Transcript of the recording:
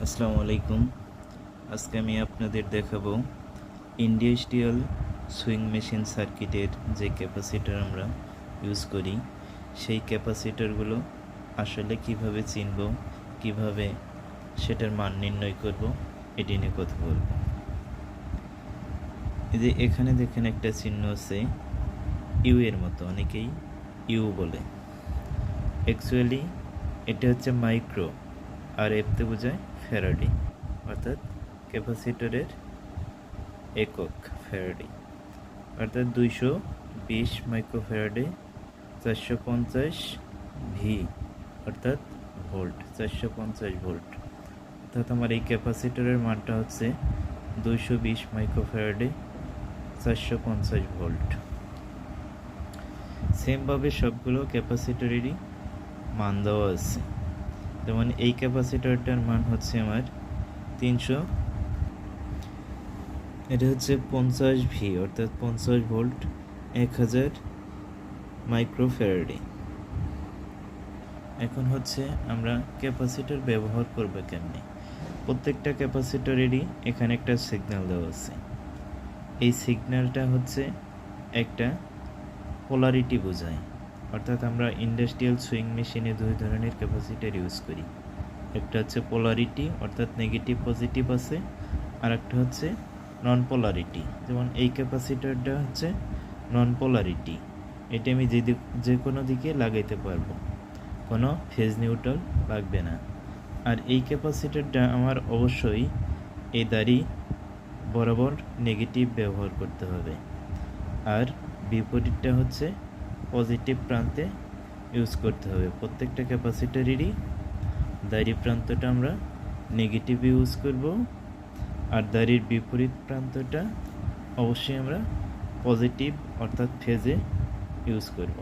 আসসালামু আলাইকুম। আজকে আমি আপনাদের দেখাবো ইন্ডাস্ট্রিয়াল সুইং মেশিন সার্কিটের যে ক্যাপাসিটর আমরা ইউজ করি সেই ক্যাপাসিটরগুলো আসলে কিভাবে চিনব, কিভাবে সেটার মান নির্ণয় করব, এটি নিয়ে কথা বলব। এই যে এখানে দেখেন একটা চিহ্ন আছে ইউ এর মতো, অনেকেই ইউ বলে। অ্যাকচুয়ালি এটা হচ্ছে মাইক্রো, আর এফতে বোঝায় ফ্যারাডে, অর্থাৎ ক্যাপাসিটরের একক ফ্যারাডে, অর্থাৎ 220 মাইক্রোফ্যারাডে 450 ভি, অর্থাৎ ভোল্ট, 450 ভোল্ট। অর্থাৎ আমার এই ক্যাপাসিটরের মানটা হচ্ছে 220 মাইক্রোফ্যারাডে 450 ভোল্ট। সেমভাবে সবগুলো ক্যাপাসিটরেরই মান দেওয়া আছে। যেমন এই ক্যাপাসিটরটার মান হচ্ছে আমার 300, এটা হচ্ছে 50 ভি, অর্থাৎ 50 ভোল্ট 1000 মাইক্রোফ্যারাডে। এখন হচ্ছে আমরা ক্যাপাসিটর ব্যবহার করব কেমনে। প্রত্যেকটা ক্যাপাসিটরেরই এখানে একটা সিগন্যাল দেওয়া আছে। এই সিগন্যালটা হচ্ছে একটা পোলারিটি বোঝায়। অর্থাৎ আমরা ইন্ডাস্ট্রিয়াল সুইং মেশিনে দুই ধরনের ক্যাপাসিটর ইউজ করি। একটা হচ্ছে পোলারিটি, অর্থাৎ নেগেটিভ পজিটিভ আছে, আর একটা হচ্ছে নন পোলারিটি। যেমন এই ক্যাপাসিটরটা হচ্ছে নন পোলারিটি, এটা আমি যে কোনো দিকে লাগাইতে পারবো, কোনো ফেজ নিউট্রাল লাগবে না। আর এই ক্যাপাসিটরটা আমার অবশ্যই এই দাড়ি বরাবর নেগেটিভ ব্যবহার করতে হবে, আর বিপরীতটা হচ্ছে পজিটিভ প্রান্তে ইউজ করতে হবে। প্রত্যেকটা ক্যাপাসিটরেরই দাড়ি প্রান্তটা আমরা নেগেটিভ ইউজ করব, আর দাড়ির বিপরীত প্রান্তটা অবশ্যই আমরা পজিটিভ অর্থাৎ ফেজে ইউজ করব।